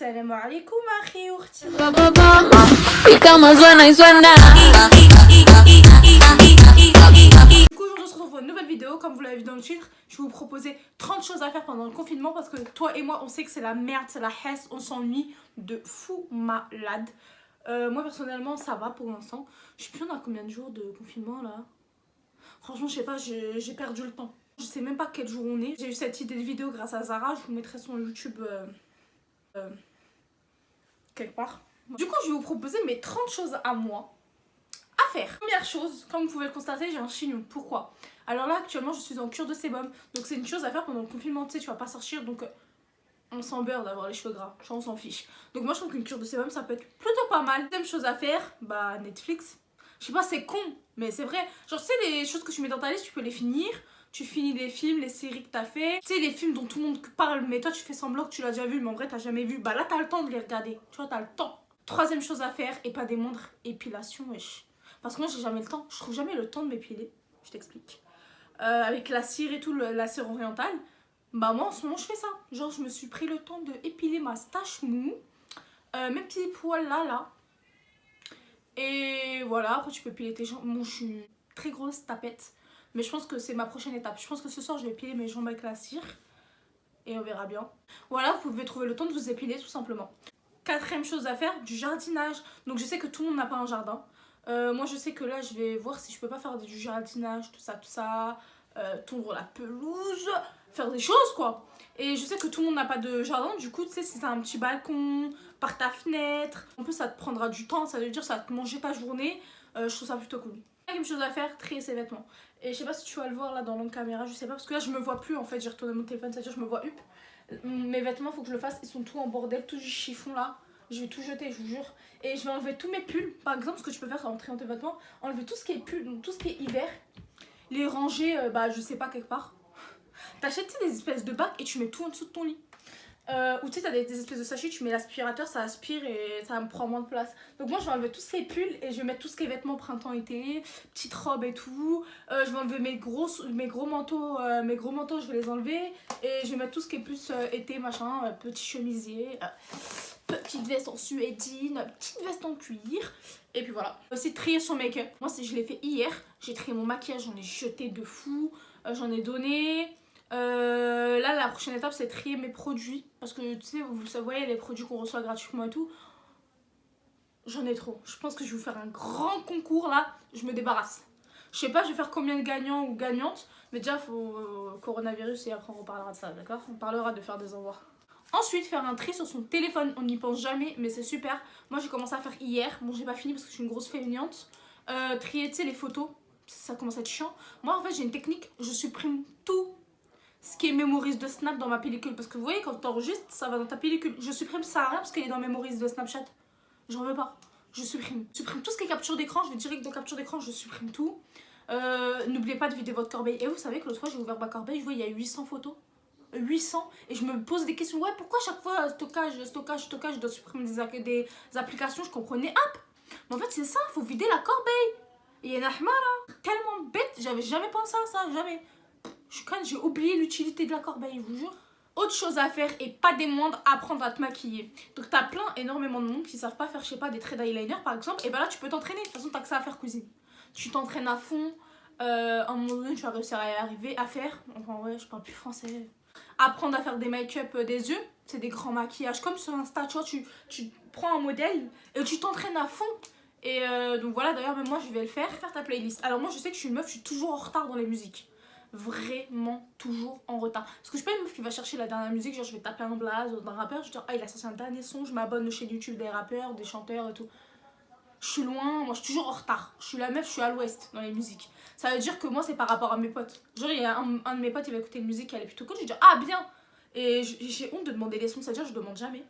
السلام عليكم أخي وأختي. Du coup, aujourd'hui on se retrouve pour une nouvelle vidéo. Comme vous l'avez vu dans le titre, je vais vous proposer 30 choses à faire pendant le confinement parce que toi et moi on sait que c'est la merde, c'est la hesse, on s'ennuie de fou malade. Moi personnellement ça va pour l'instant. Je sais plus on a combien de jours de confinement là. Franchement je sais pas, j'ai perdu le temps. Je sais même pas quel jour on est. J'ai eu cette idée de vidéo grâce à Zara, je vous mettrai son YouTube quelque part. Du coup je vais vous proposer mes 30 choses à moi à faire. Première chose, comme vous pouvez le constater, j'ai un chignon. Pourquoi? Alors là actuellement je suis en cure de sébum, donc c'est une chose à faire pendant le confinement, tu sais, tu vas pas sortir, donc on s'en beurre d'avoir les cheveux gras, on s'en fiche. Donc moi je trouve qu'une cure de sébum ça peut être plutôt pas mal. Deuxième chose à faire, bah Netflix. Je sais pas, c'est con, mais c'est vrai. Genre tu sais les choses que tu mets dans ta liste, tu peux les finir. Tu finis les films, les séries que t'as fait. Tu sais les films dont tout le monde parle, mais toi tu fais semblant que tu l'as déjà vu, mais en vrai t'as jamais vu. Bah là t'as le temps de les regarder, tu vois, t'as le temps. Troisième chose à faire, et pas des moindres, épilation, wesh. Parce que moi j'ai jamais le temps, je trouve jamais le temps de m'épiler. Je t'explique. Avec la cire et tout, la cire orientale, bah moi en ce moment je fais ça. Genre je me suis pris le temps de épiler ma stache mou, mes petits poils là. Et voilà, après tu peux épiler tes jambes. Bon je suis une très grosse tapette, mais je pense que c'est ma prochaine étape. Je pense que ce soir je vais épiler mes jambes avec la cire. Et on verra bien. Voilà, vous pouvez trouver le temps de vous épiler tout simplement. Quatrième chose à faire, du jardinage. Donc je sais que tout le monde n'a pas un jardin. Moi je sais que là je vais voir si je peux pas faire du jardinage, tout ça, tondre la pelouse, faire des choses quoi. Et je sais que tout le monde n'a pas de jardin, du coup tu sais si t'as un petit balcon, par ta fenêtre, en plus ça te prendra du temps, ça veut dire ça va te manger ta journée, je trouve ça plutôt cool. Cinquième chose à faire, trier ses vêtements. Et je sais pas si tu vas le voir là dans l'angle caméra, je sais pas parce que là je me vois plus en fait, j'ai retourné mon téléphone, c'est-à-dire je me vois up. Mes vêtements faut que je le fasse, ils sont tous en bordel, tout du chiffon là. Je vais tout jeter, je vous jure. Et je vais enlever tous mes pulls. Par exemple, ce que tu peux faire, c'est rentrer dans tes vêtements, enlever tout ce qui est pull, donc tout ce qui est hiver, les ranger, bah je sais pas, quelque part. T'achètes des espèces de bacs et tu mets tout en dessous de ton lit. Ou tu sais, t'as des espèces de sachets, tu mets l'aspirateur, ça aspire et ça me prend moins de place. Donc moi, je vais enlever tous ces pulls et je vais mettre tout ce qui est vêtements printemps-été, petites robes et tout. Je vais enlever mes gros manteaux, je vais les enlever. Et je vais mettre tout ce qui est plus été, machin, petits chemisiers, petite veste en suédine, petite veste en cuir. Et puis voilà. Aussi trier son make-up. Moi, je l'ai fait hier. J'ai trié mon maquillage, j'en ai jeté de fou. J'en ai donné. Là la prochaine étape c'est trier mes produits parce que tu sais vous voyez les produits qu'on reçoit gratuitement et tout, j'en ai trop. Je pense que je vais vous faire un grand concours là, je me débarrasse. Je sais pas je vais faire combien de gagnants ou gagnantes, mais déjà faut coronavirus et après on reparlera de ça, d'accord? On parlera de faire des envois. Ensuite faire un tri sur son téléphone, on n'y pense jamais mais c'est super. Moi j'ai commencé à faire hier, bon j'ai pas fini parce que je suis une grosse fainéante. Trier tu sais les photos, ça commence à être chiant. Moi en fait j'ai une technique, je supprime tout ce qui est mémorise de Snap dans ma pellicule. Parce que vous voyez, quand tu enregistres, ça va dans ta pellicule. Je supprime ça à rien parce qu'elle est dans mémorise de Snapchat. J'en veux pas. Je supprime. Je supprime tout ce qui est capture d'écran. Je vais direct dans capture d'écran, je supprime tout. N'oubliez pas de vider votre corbeille. Et vous savez que l'autre fois, j'ai ouvert ma corbeille, je vois, il y a 800 photos. 800. Et je me pose des questions. Ouais, pourquoi chaque fois, stockage, je dois supprimer des applications, je comprenais. Hop. Mais en fait, c'est ça, faut vider la corbeille. Et il y a Nahmara. Tellement bête, j'avais jamais pensé à ça, jamais. J'ai oublié l'utilité de la corbeille, je vous jure. Autre chose à faire et pas des moindres, apprendre à te maquiller. Donc t'as énormément de monde qui savent pas faire, je sais pas, des traits d'eyeliner par exemple. Et ben là tu peux t'entraîner, de toute façon t'as que ça à faire cousine. Tu t'entraînes à fond, à un moment donné tu vas réussir à y arriver à faire. Enfin ouais, je parle plus français. Apprendre à faire des make-up des yeux, c'est des grands maquillages. Comme sur Insta, tu vois, tu prends un modèle et tu t'entraînes à fond. Et donc voilà, d'ailleurs même moi je vais le faire ta playlist. Alors moi je sais que je suis une meuf, je suis toujours en retard dans les musiques. Vraiment toujours en retard parce que je suis pas une meuf qui va chercher la dernière musique, genre je vais taper un blaze d'un rappeur, je vais dire ah il a sorti un dernier son, je m'abonne aux chaînes YouTube des rappeurs, des chanteurs et tout. Je suis loin, moi je suis toujours en retard, je suis la meuf, je suis à l'ouest dans les musiques. Ça veut dire que moi c'est par rapport à mes potes, genre il y a un de mes potes il va écouter une musique, elle est plutôt cool, je vais dire ah bien. Et j'ai honte de demander les sons, c'est à dire je demande jamais.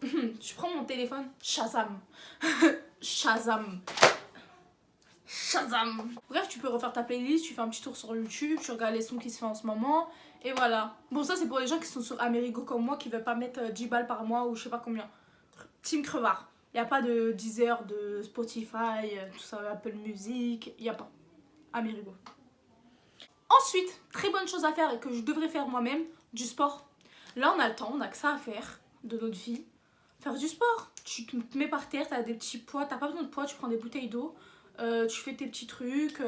Je prends mon téléphone, Shazam. Shazam. Shazam. Bref, tu peux refaire ta playlist, tu fais un petit tour sur YouTube, tu regardes les sons qui se font en ce moment, et voilà. Bon, ça c'est pour les gens qui sont sur Amerigo comme moi, qui veulent pas mettre 10 balles par mois ou je sais pas combien. Team crevard. Y a pas de Deezer, de Spotify, tout ça, Apple Music, y a pas. Amerigo. Ensuite, très bonne chose à faire et que je devrais faire moi-même, du sport. Là on a le temps, on a que ça à faire. de notre vie. Faire du sport. Tu te mets par terre, t'as des petits poids, t'as pas besoin de poids, tu prends des bouteilles d'eau. Tu fais tes petits trucs,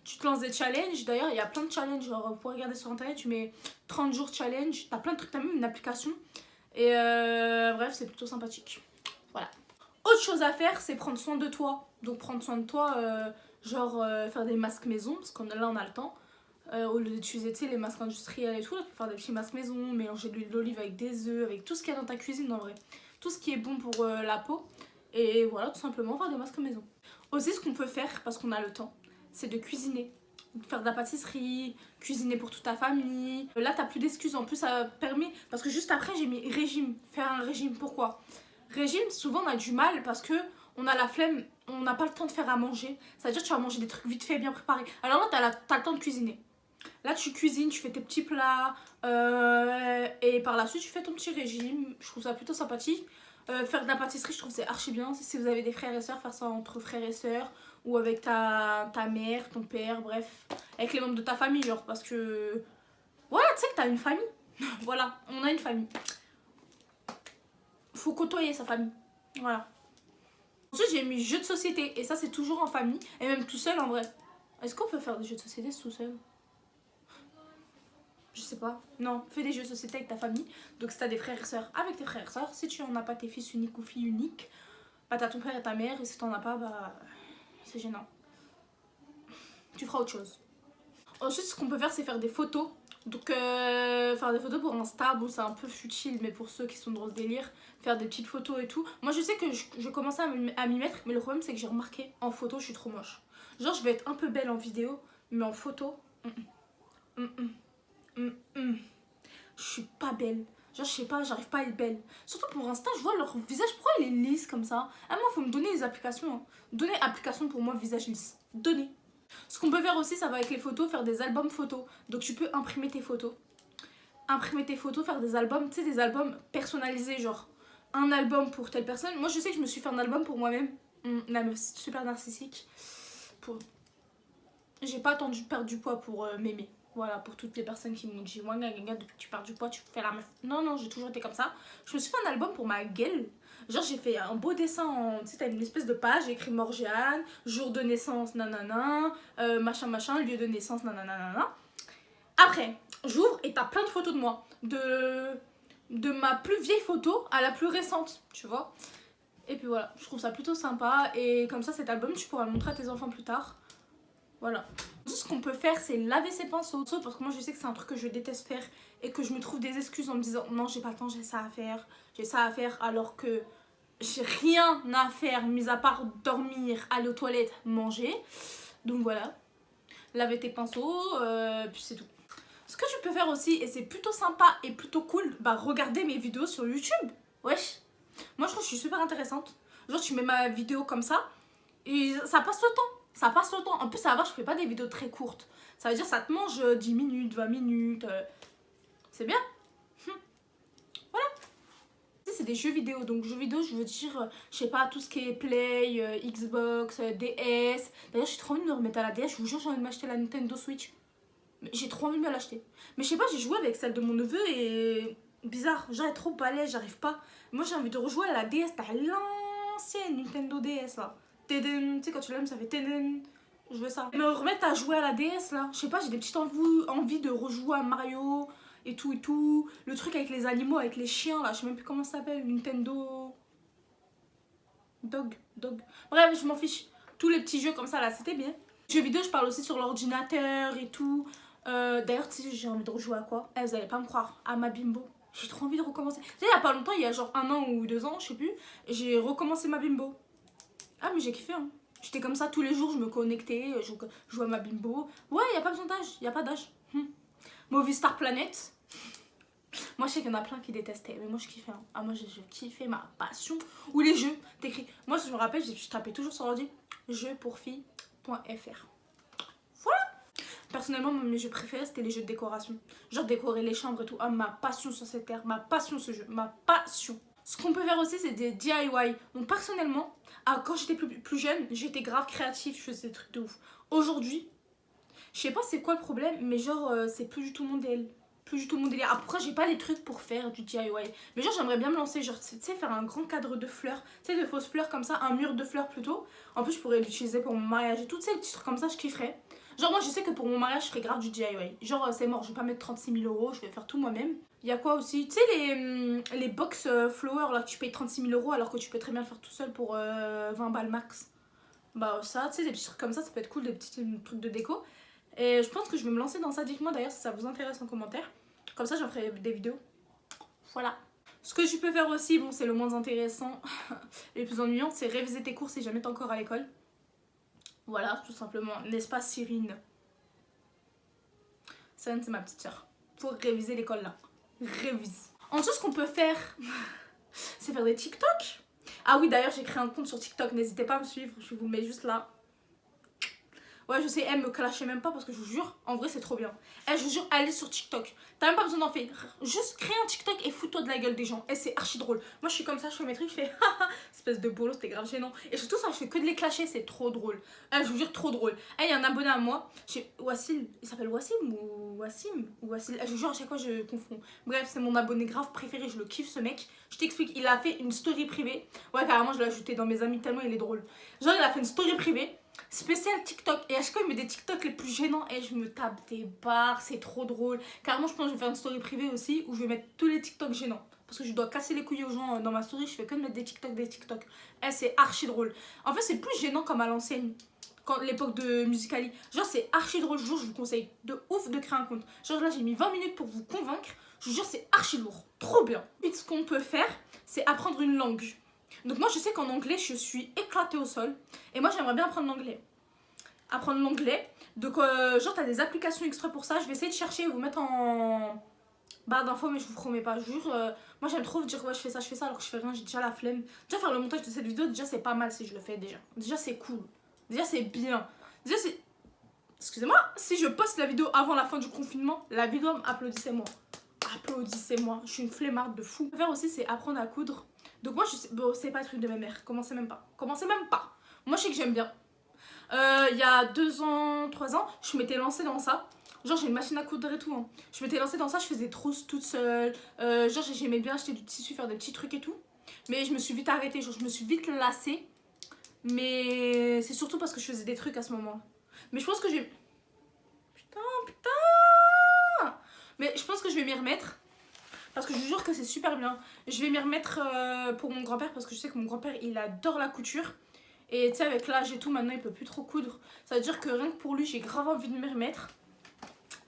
tu te lances des challenges. D'ailleurs, il y a plein de challenges. Genre, vous pouvez regarder sur internet, tu mets 30 jours challenge. T'as plein de trucs, t'as même une application. Et bref, c'est plutôt sympathique. Voilà. Autre chose à faire, c'est prendre soin de toi. Donc, prendre soin de toi, genre faire des masques maison, parce qu'on là, on a le temps. Au lieu d'utiliser les masques industriels et tout, là, tu peux faire des petits masques maison, mélanger de l'huile d'olive avec des œufs, avec tout ce qu'il y a dans ta cuisine en vrai. Tout ce qui est bon pour la peau. Et voilà, tout simplement faire des masques maison. Aussi, ce qu'on peut faire, parce qu'on a le temps, c'est de cuisiner. Faire de la pâtisserie, cuisiner pour toute ta famille. Là, t'as plus d'excuses. En plus, ça permet. Parce que juste après, j'ai mis régime. Faire un régime. Pourquoi? Régime, souvent, on a du mal parce que on a la flemme, on n'a pas le temps de faire à manger. C'est-à-dire que tu vas manger des trucs vite fait, bien préparés. Alors là, t'as le temps de cuisiner. Là, tu cuisines, tu fais tes petits plats. Et par la suite, tu fais ton petit régime. Je trouve ça plutôt sympathique. Faire de la pâtisserie, je trouve c'est archi bien. Si vous avez des frères et sœurs, faire ça entre frères et sœurs. Ou avec ta mère, ton père, bref. Avec les membres de ta famille, genre. Parce que... Voilà, tu sais que t'as une famille. Voilà, on a une famille. Faut côtoyer sa famille. Voilà. Ensuite, j'ai mis jeux de société. Et ça, c'est toujours en famille. Et même tout seul, en vrai. Est-ce qu'on peut faire des jeux de société tout seul? Je sais pas. Non, fais des jeux de société avec ta famille. Donc si t'as des frères et sœurs, avec tes frères et sœurs. Si tu en as pas, tes fils uniques ou filles uniques, bah t'as ton père et ta mère. Et si t'en as pas, bah c'est gênant. Tu feras autre chose. Ensuite, ce qu'on peut faire, c'est faire des photos. Donc faire des photos pour Insta, bon c'est un peu futile, mais pour ceux qui sont dans ce délire, faire des petites photos et tout. Moi je sais que je commençais à m'y mettre, mais le problème c'est que j'ai remarqué, en photo je suis trop moche. Genre je vais être un peu belle en vidéo, mais en photo, je suis pas belle. Genre, je sais pas, j'arrive pas à être belle. Surtout pour Insta, je vois leur visage, pourquoi il est lisse comme ça? Ah, moi, faut me donner les applications. Hein. Donnez application pour moi, visage lisse. Donnez. Ce qu'on peut faire aussi, ça va avec les photos, faire des albums photos. Donc, tu peux imprimer tes photos. Imprimer tes photos, faire des albums, tu sais, des albums personnalisés, genre un album pour telle personne. Moi, je sais que je me suis fait un album pour moi-même. La meuf super narcissique. Pour... J'ai pas attendu de perdre du poids pour m'aimer. Voilà, pour toutes les personnes qui m'ont dit, ouais, depuis que tu perds du poids, tu fais la meuf. Non, non, j'ai toujours été comme ça. Je me suis fait un album pour ma gueule. Genre, j'ai fait un beau dessin en. Tu sais, t'as une espèce de page, j'ai écrit Morgiane, jour de naissance, nanana, machin, machin, lieu de naissance, nanana. Après, j'ouvre et t'as plein de photos de moi. De ma plus vieille photo à la plus récente, tu vois. Et puis voilà, je trouve ça plutôt sympa. Et comme ça, cet album, tu pourras le montrer à tes enfants plus tard. Voilà. Ce qu'on peut faire, c'est laver ses pinceaux. Parce que moi, je sais que c'est un truc que je déteste faire. Et que je me trouve des excuses en me disant non, j'ai pas le temps, j'ai ça à faire. J'ai ça à faire. Alors que j'ai rien à faire, mis à part dormir, aller aux toilettes, manger. Donc voilà. Laver tes pinceaux, puis c'est tout. Ce que tu peux faire aussi, et c'est plutôt sympa et plutôt cool, bah regarder mes vidéos sur YouTube. Wesh. Moi, je trouve que je suis super intéressante. Genre, tu mets ma vidéo comme ça. Et ça passe le temps. Ça passe le temps. En plus, ça va, je fais pas des vidéos très courtes. Ça veut dire ça te mange 10 minutes, 20 minutes. C'est bien. Voilà. C'est des jeux vidéo. Donc, jeux vidéo, je veux dire, je sais pas, tout ce qui est Play, Xbox, DS. D'ailleurs, j'ai trop envie de me remettre à la DS. Je vous jure, j'ai envie de m'acheter la Nintendo Switch. J'ai trop envie de me l'acheter. Mais je sais pas, j'ai joué avec celle de mon neveu et... Bizarre. Genre, elle est trop balèze, j'arrive pas. Moi, j'ai envie de rejouer à la DS. T'as l'ancienne Nintendo DS, là. Tu sais, quand tu l'aimes, ça fait tédén. Je veux ça. Me remettre à jouer à la DS là. Je sais pas, j'ai des petites envies de rejouer à Mario et tout et tout. Le truc avec les animaux, avec les chiens là. Je sais même plus comment ça s'appelle. Nintendo. Dog. Bref, je m'en fiche. Tous les petits jeux comme ça là, c'était bien. Jeux vidéo, je parle aussi sur l'ordinateur et tout. D'ailleurs, tu sais, j'ai envie de rejouer à quoi? Vous allez pas me croire. À ma bimbo. J'ai trop envie de recommencer. Tu sais, il y a pas longtemps, il y a genre 1 an ou 2 ans, je sais plus. J'ai recommencé ma bimbo. Ah mais j'ai kiffé hein. J'étais comme ça tous les jours, je me connectais, je jouais à ma bimbo. Ouais, y a pas besoin d'âge, y a pas d'âge. Movistar Planet. Moi je sais qu'il y en a plein qui détestaient, mais moi je kiffais hein. Ah moi je kiffais ma passion. Ou les jeux, t'écris. Moi je me rappelle, je tapais toujours sur l'ordi jeuxpourfilles.fr. Voilà. Personnellement, mes jeux préférés c'était les jeux de décoration. Genre décorer les chambres et tout. Ah ma passion sur cette terre, ma passion ce jeu, ma passion. Ce qu'on peut faire aussi, c'est des DIY. Donc personnellement, quand j'étais plus jeune, j'étais grave créative, je faisais des trucs de ouf. Aujourd'hui, je sais pas c'est quoi le problème, mais genre, c'est plus du tout mon DL. plus du tout mon délire. Après j'ai pas les trucs pour faire du DIY, mais genre j'aimerais bien me lancer, genre tu sais, faire un grand cadre de fleurs, tu sais, de fausses fleurs comme ça, un mur de fleurs plutôt. En plus je pourrais l'utiliser pour mon mariage et tout, tu sais, les petits trucs comme ça je kifferais. Genre moi je sais que pour mon mariage je ferais grave du DIY, genre c'est mort, je vais pas mettre 36 000 €, je vais faire tout moi-même. Il y a quoi aussi, tu sais, les box flowers là que tu payes 36 000 € alors que tu peux très bien le faire tout seul pour 20 balles max. Bah ça, tu sais, des petits trucs comme ça peut être cool, des petits trucs de déco. Et je pense que je vais me lancer dans ça, dites-moi d'ailleurs si ça vous intéresse en commentaire. Comme ça j'en ferai des vidéos. Voilà. Ce que tu peux faire aussi, bon c'est le moins intéressant et le plus ennuyant, c'est réviser tes cours si jamais t'es encore à l'école. Voilà, tout simplement. N'est-ce pas Cyrine? Cyrine c'est ma petite soeur. Faut réviser l'école là. Révise. En tout ce qu'on peut faire, c'est faire des TikTok. Ah oui d'ailleurs j'ai créé un compte sur TikTok, n'hésitez pas à me suivre, je vous le mets juste là. Ouais, je sais, elle me clashait même pas parce que je vous jure, en vrai, c'est trop bien. Elle, je vous jure, allez sur TikTok. T'as même pas besoin d'en faire. Juste crée un TikTok et fous-toi de la gueule des gens. Et c'est archi drôle. Moi, je suis comme ça, je fais mes trucs, je fais haha, espèce de bolos, c'était grave gênant. Et surtout, ça, je fais que de les clasher, c'est trop drôle. Elle, je vous jure, trop drôle. Elle, il y a un abonné à moi, Wassim. Il s'appelle Wassim ou Wassim ou Wassim. Je vous jure, à chaque fois, je confonds. Bref, c'est mon abonné grave préféré, je le kiffe, ce mec. Je t'explique, il a fait une story privée. Ouais, carrément, je l'ai ajouté dans mes amis tellement il est drôle. Genre, il a fait une story privée spécial TikTok et à chaque fois il met des TikTok les plus gênants et je me tape des barres, c'est trop drôle. Carrément je pense que je vais faire une story privée aussi où je vais mettre tous les TikTok gênants parce que je dois casser les couilles aux gens dans ma story, je fais que de mettre des TikTok. Eh, c'est archi drôle. En fait c'est plus gênant comme à l'ancienne, quand l'époque de Musical.ly. Genre c'est archi drôle, je vous jure, je vous conseille de ouf de créer un compte. Genre là j'ai mis 20 minutes pour vous convaincre, je vous jure c'est archi lourd, trop bien. Et ce qu'on peut faire c'est apprendre une langue. Donc moi je sais qu'en anglais je suis éclatée au sol et moi j'aimerais bien apprendre l'anglais. Donc genre t'as des applications exprès pour ça, je vais essayer de chercher et vous mettre en barre d'infos mais je vous promets pas, je jure. Moi j'aime trop dire ouais je fais ça alors que je fais rien, j'ai déjà la flemme. Déjà faire le montage de cette vidéo déjà c'est pas mal si je le fais déjà. Déjà c'est cool, déjà c'est bien. Déjà c'est... Excusez-moi, si je poste la vidéo avant la fin du confinement, la vidéo applaudissez-moi. Applaudissez-moi, je suis une flemmarde de fou. Ce que je vais faire aussi c'est apprendre à coudre. Donc moi je sais, bon c'est pas le truc de ma mère, commencez même pas. Moi je sais que j'aime bien. Il y a 2 ans, 3 ans, je m'étais lancée dans ça. Genre j'ai une machine à coudre et tout hein. Je m'étais lancée dans ça, je faisais des trousses toute seule. Genre j'aimais bien acheter du tissu, faire des petits trucs et tout. Mais je me suis vite arrêtée, genre je me suis vite lassée. Mais c'est surtout parce que je faisais des trucs à ce moment. Mais je pense que j'ai... Putain. Mais je pense que je vais m'y remettre. Parce que je vous jure que c'est super bien. Je vais m'y remettre pour mon grand-père parce que je sais que mon grand-père il adore la couture. Et tu sais avec l'âge et tout maintenant il peut plus trop coudre. Ça veut dire que rien que pour lui j'ai grave envie de m'y remettre.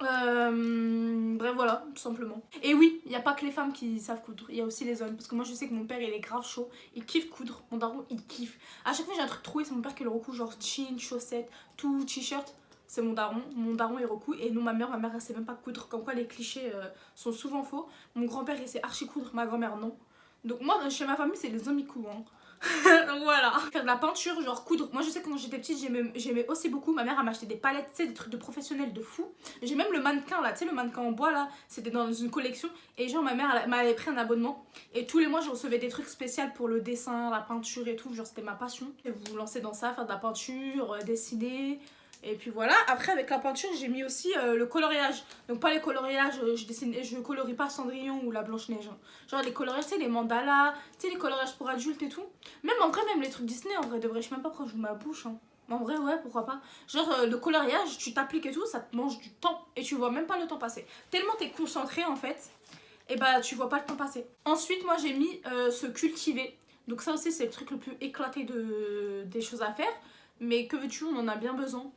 Bref voilà tout simplement. Et oui il n'y a pas que les femmes qui savent coudre, il y a aussi les hommes. Parce que moi je sais que mon père il est grave chaud, il kiffe coudre, mon daron il kiffe. À chaque fois j'ai un truc troué c'est mon père qui le recoue, genre jeans, chaussettes, tout, t-shirt. C'est mon daron il recoue. Et non ma mère elle sait même pas coudre. Comme quoi les clichés sont souvent faux. Mon grand-père il sait archi coudre, ma grand-mère non. Donc moi chez ma famille c'est les hommes ils coudent hein. Donc voilà. Faire de la peinture, genre coudre. Moi je sais que quand j'étais petite j'aimais aussi beaucoup. Ma mère elle m'achetait des palettes, tu sais, des trucs de professionnels de fou. J'ai même le mannequin là, tu sais le mannequin en bois là. C'était dans une collection. Et genre ma mère m'avait pris un abonnement. Et tous les mois je recevais des trucs spéciaux pour le dessin, la peinture et tout. Genre c'était ma passion. Et vous vous lancez dans ça, faire de la peinture, dessiner. Et puis voilà, après avec la peinture j'ai mis aussi le coloriage. Donc pas les coloriages, je colorie pas Cendrillon ou la Blanche-Neige hein. Genre les coloriages, tu sais les mandalas, tu sais les coloriages pour adultes et tout. Même en vrai, même les trucs Disney en vrai, devrais je même pas prendre ma bouche hein. En vrai ouais pourquoi pas. Genre le coloriage, tu t'appliques et tout, ça te mange du temps. Et tu vois même pas le temps passer. Tellement t'es concentré en fait, et bah tu vois pas le temps passer. Ensuite moi j'ai mis se cultiver. Donc ça aussi c'est le truc le plus éclaté des choses à faire. Mais que veux-tu, on en a bien besoin.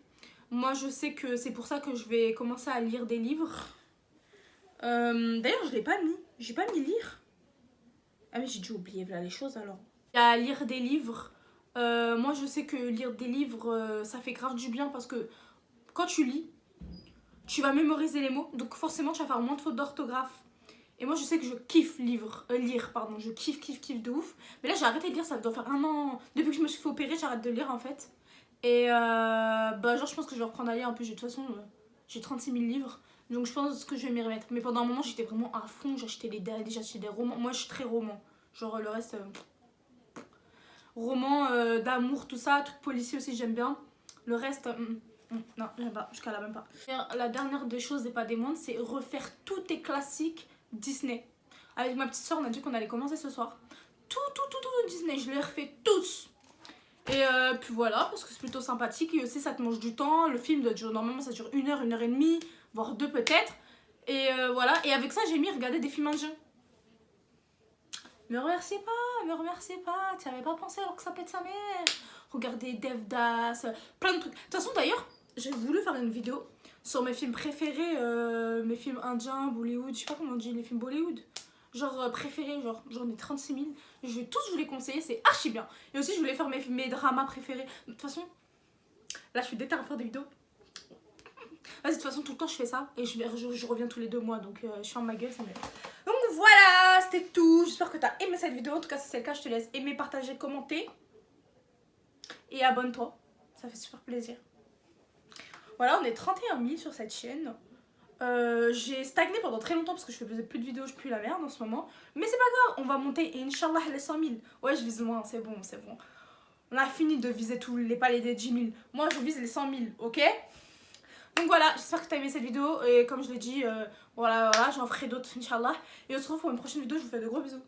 Moi je sais que c'est pour ça que je vais commencer à lire des livres. D'ailleurs je l'ai pas mis. J'ai pas mis lire. Ah mais j'ai dû oublier là les choses alors. Il y a lire des livres. Moi je sais que lire des livres ça fait grave du bien parce que quand tu lis, tu vas mémoriser les mots. Donc forcément tu vas faire moins de fautes d'orthographe. Et moi je sais que je kiffe lire, pardon. Je kiffe de ouf. Mais là j'ai arrêté de lire, ça doit faire 1 an. Depuis que je me suis fait opérer j'arrête de lire en fait. Et bah genre je pense que je vais reprendre à lire. En plus de toute façon j'ai 36 000 livres. Donc je pense que je vais m'y remettre. Mais pendant un moment j'étais vraiment à fond. J'achetais des romans. Moi je suis très roman. Genre le reste... romans d'amour tout ça. Trucs policiers aussi j'aime bien. Le reste... Non, j'aime pas, je cala même pas. La dernière des choses et pas des moindres, c'est refaire tous tes classiques Disney. Avec ma petite soeur, on a dit qu'on allait commencer ce soir. Tout Disney, je les refais tous. Et puis voilà, parce que c'est plutôt sympathique. Et aussi, ça te mange du temps. Le film doit durer, normalement, ça dure 1 heure, 1 heure et demie, voire 2 peut-être. Et voilà, et avec ça, j'ai mis regarder des films indiens. Me remerciez pas, tu avais pas pensé alors que ça pète sa mère. Regardez Devdas, plein de trucs. De toute façon, d'ailleurs, j'ai voulu faire une vidéo sur mes films préférés, mes films indiens, Bollywood, je sais pas comment on dit, les films Bollywood. Genre préférés, genre j'en ai 36 000. Je vais tous vous les conseiller, c'est archi bien. Et aussi, je voulais faire mes dramas préférés. De toute façon, là, je suis déterminée à faire des vidéos. Vas-y, de toute façon, tout le temps, je fais ça. Et je reviens tous les 2 mois, donc je ferme ma gueule, ça m'aide. Donc voilà, c'était tout. J'espère que t'as aimé cette vidéo. En tout cas, si c'est le cas, je te laisse aimer, partager, commenter. Et abonne-toi. Ça fait super plaisir. Voilà, on est 31 000 sur cette chaîne. J'ai stagné pendant très longtemps parce que je faisais plus de vidéos, je pue la merde en ce moment. Mais c'est pas grave, on va monter et Inch'Allah les 100 000. Ouais, je vise moins, c'est bon, c'est bon. On a fini de viser tous les paliers des 10 000. Moi, je vise les 100 000, ok? Donc voilà, j'espère que tu as aimé cette vidéo. Et comme je l'ai dit, voilà, j'en ferai d'autres, Inch'Allah. Et on se retrouve pour une prochaine vidéo. Je vous fais de gros bisous.